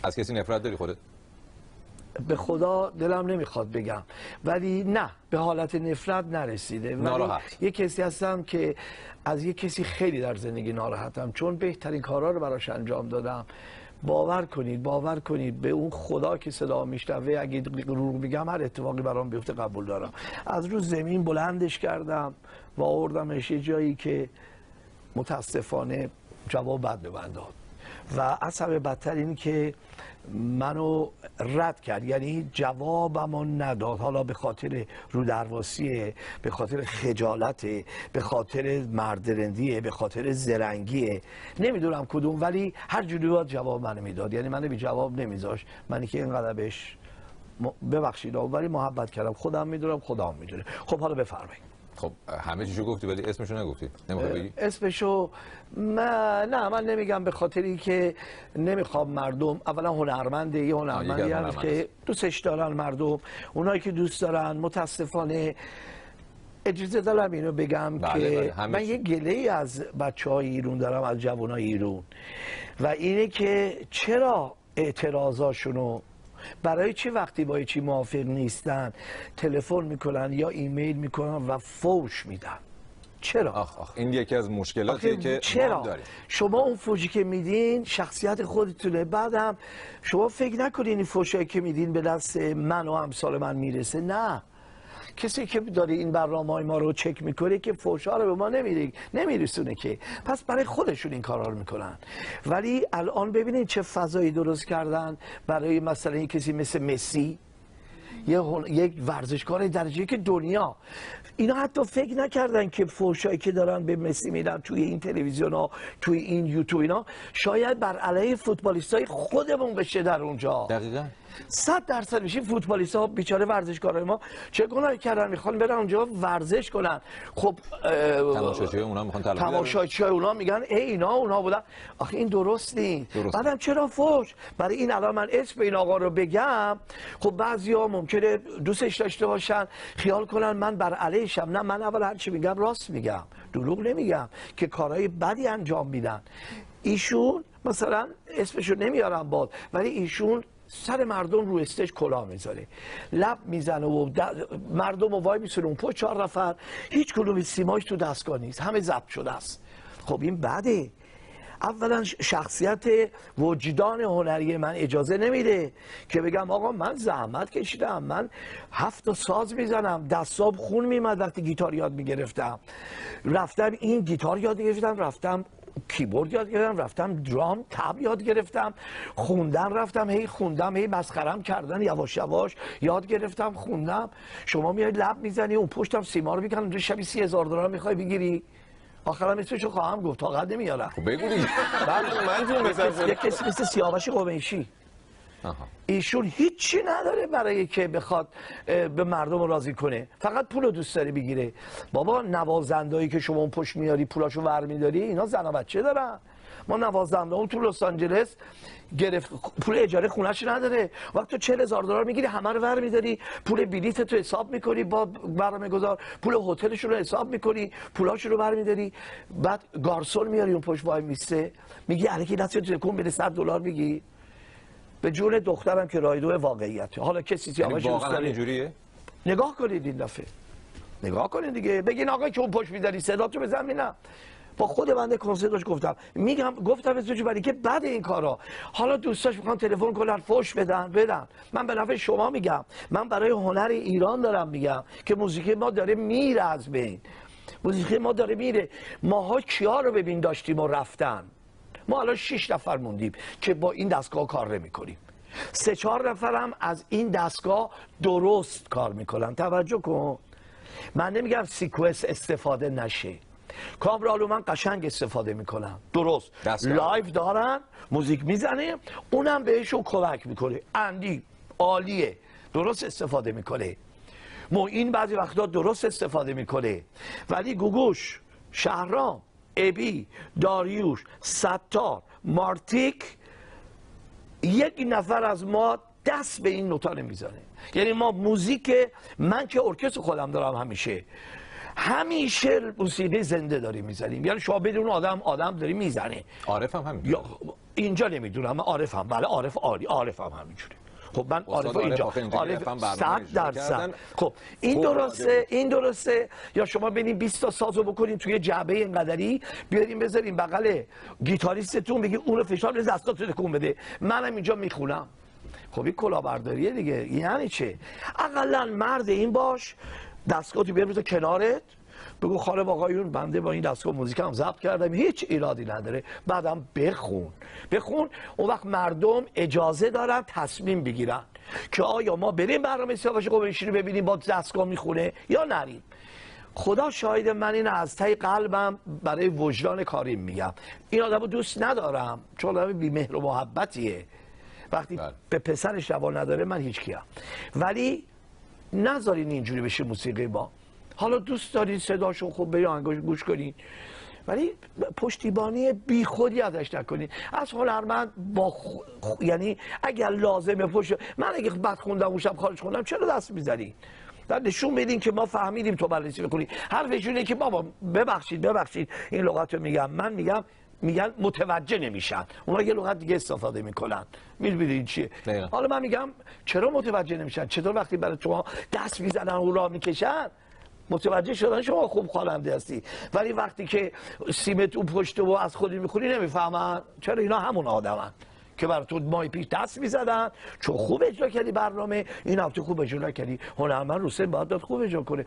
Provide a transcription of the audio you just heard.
از کسی نفرت داری خودت؟ به خدا دلم نمیخواد بگم، ولی نه به حالت نفرت نرسیده. ناراحت. یه کسی هستم که از یه کسی خیلی در زندگی ناراحتم، چون بهترین کارها رو براش انجام دادم. باور کنید به اون خدا که صدا میشنوه، اگه دروغ میگم هر اتفاقی برام بیفته قبول دارم. از رو زمین بلندش کردم و آوردمش یه جایی که متاسفانه جواب بد به من داد و از همه بدتر این که منو رد کرد، یعنی جوابمو نداد. حالا به خاطر رودرواسیه، به خاطر خجالته، به خاطر مردرندیه، به خاطر زرنگیه، نمیدونم کدوم، ولی هر جوری باید جواب منو میداد. یعنی منو بی جواب نمیذاش. منی که اینقدر بهش ببخشید ولی محبت کردم. خودم میدونم، خدام میدونه. خب حالا بفرمایید. خب همه چیشو گفتی ولی اسمشو نگفتی. نمیخوای بگی؟ اسمشو نه من نمیگم، به خاطری که نمیخوام مردم، اولا هنرمنده، یه هنرمندی هست که دوستش دارن مردم، اونایی که دوست دارن. متاسفانه اجازه دارم اینو بگم که من یه گله‌ای از بچه‌های ایران دارم، از جوانای ایران، و اینه که چرا اعتراضاشونو برای چی وقتی با چی موافق نیستن تلفن میکنن یا ایمیل میکنن و فوش میدن؟ چرا؟ این یکی از مشکلاتیه که چرا؟ شما اون فوشی که میدین شخصیت خودتونه. بعدم شما فکر نکنین این فوشایی که میدین به دست من و امثال من میرسه. نه، کسی که داره این برنامه‌های ما رو چک میکنه که فوشا رو به ما نمیرسونه که، پس برای خودشون این کارا رو میکنن. ولی الان ببینید چه فضایی درست کردن برای مثلا یک کسی مثل مسی، یک ورزشکار درجه که دنیا. اینا حتی فکر نکردن که فوشایی که دارن به مسی میدن توی این تلویزیون ها، توی این یوتیوب اینا، شاید بر علیه فوتبالیستای خودمون بشه در اونجا. دقیقاً 100% میشیم. فوتبالیست ها بیچاره ورزشکارای ما چه گناهی کردن؟ میخوان برن اونجا ورزش کنن. خب تماشاچیای اونا میخوان تلافی بدن. تماشاچیای اونا میگن ای اونا بودن. آخه این درست نیست. بعدم چرا فوش؟ برای این الان من اسم این آقا رو بگم، خب بعضیا ممکنه دوستش داشته باشن، خیال کنن من بر علیهشم. نه، من اول هر چی میگم راست میگم، دروغ نمیگم که کارهای بدی انجام میدن. ایشون مثلا اسمشو نمیارم باد، ولی ایشون سر مردم رو استیج کلاه میذاره، لب میزنه و مردم رو وای میسونه اون پشت 4 نفر، هیچ کدوم سیماش تو دستگاه نیست، همه ضبط شده است. خب این بده. اولا شخصیت وجدان هنری من اجازه نمیده که بگم آقا من زحمت کشیدم، من 7 ساز میزنم، دستام خون میمد وقتی گیتار یاد میگرفتم، رفتم این گیتار یاد گرفتم، رفتم کیبورد یاد گرفتم، رفتم درام تب یاد گرفتم، خوندن رفتم، هی خوندم، هی مسخرم کردن یواش یواش یاد گرفتم، خوندم. شما میای لب میزنی اون پشتم سیما رو میکنن، شبی $30,000 میخوای بگیری؟ آخرام اسمشو خواهم گفت، طاقت نمیارم. خب بگو دیگه. من یک کسی مثل سیاوش قمیشی، ایشون هیچی نداره برای که بخواد به مردم راضی کنه، فقط پولو دوست داره بگیره. بابا نوازندهایی که شما اون پشت میاری پولاشو ور میداری، اینا زن و بچه دارن. ما نوازنده‌مون تو لس آنجلس گرفت پول اجاره خونه‌اش نداره، وقتی $40,000 میگیری همه رو ور میداری، پول بلیط تو حساب میکنی با برنامه‌گذار، پول هتلش رو حساب میکنی، پولاشو رو ور میداری، بعد گارسون میاری اون پشت وای میسته، میگی الکی دست تکون بده $100 میگی. به جون دخترم که رایدو واقعیته. حالا کسی سیاوش واقعا اینجوریه؟ نگاه کنید این دفعه، نگاه کنید دیگه، بگین آقا که اون پشت میذاری صداتو بزن. نه، با خود بنده کنسرتش گفتم، گفتم اسمش برای که بعد این کارا حالا دوستاش میخوان تلفن کنن فوش بدن. من به نفع شما میگم، من برای هنر ایران دارم میگم که موسیقی ما داره میره از بین، موسیقی ما داره میره. ماها کیا رو ببین داشتیم و رفتن، ما الان 6 نفر موندیم که با این دستگاه کار نمی‌کنیم. 3-4 نفرم از این دستگاه درست کار میکنن. توجه کن، من نمیگم سیکوئنس استفاده نشه، کامرالو من قشنگ استفاده میکنم، درست لایو دارن، موزیک میزنه، اونم بهشون کمک میکنه، اندی عالیه، درست استفاده میکنه، این بعضی وقتا درست استفاده میکنه. ولی گوگوش، شهرام، ابی، داریوش، ستار، مارتیک، یک نفر از ما دست به این نوتا نمیزنه. یعنی ما موزیک، من که ارکستر خودم دارم، همیشه موسیقی زنده داریم میزنیم، یعنی شما بدون آدم داری میزنه. عارف هم همین. یا اینجا نمیدونم، من عارفم، بله عارف عالی، عارف هم همینجوره. خب من عارف اینجا، عارف 100%. خب این درسته یا شما بریم 20 تا سازو بکنین توی جعبه اینقدری بیاریم بذاریم بغل گیتاریستتون، بگی اونو فشار بده دستاتو تکون بده، منم اینجا میخونم. خب این کلاهبرداریه دیگه. یعنی چه؟ اقلا مرد این باش، دستگاهتو بیار بذار کنارت، بگو خانم آقایون بنده با این دستگاه موزیک هم ضبط کردم، هیچ ایرادی نداره، بعدم بخون. اون وقت مردم اجازه دارن تصمیم بگیرن که آیا ما بریم برنامه سیاوش قمیشی رو ببینیم با دستگاه میخونه یا نریم. خدا شاهد، من این از ته قلبم برای وجدان کاریم میگم، این آدمو دوست ندارم چون آدم بی‌مهر و محبتیه، وقتی به پسرش جواب نداره من هیچ کیم. ولی نذارین اینجوری بشه موسیقی با. حالا دوست دارین صداشو خوب برید آهنگاش گوش کنین، ولی پشتیبانی بی خودی ازش نکنین. از هنرمند با یعنی اگر لازمه من اگه بد خوندم اون شب خارج خوندم چرا دست میزنین؟ بعد نشون بدین که ما فهمیدیم تو بررسی بکنی. حرفش اینه که بابا ببخشید این لغت رو میگم، من میگن متوجه نمیشن، اونا یه لغت دیگه استفاده میکنن، میدونید چیه؟ حالا من میگم چرا متوجه نمیشن؟ چطور وقتی برای شما دست میزنن و راه میکشن متوجه شدن شما خوب خواننده هستی، ولی وقتی که سیمت اون پشت و از خودی میخونی نمیفهمن؟ چرا اینا همون آدمن که برای تو ماه پیش دست میزدن چون خوب اجرا کردی برنامه، این هفته خوب اجرا کردی. هنرمند رو سن باید داد خوب اجرا کنه.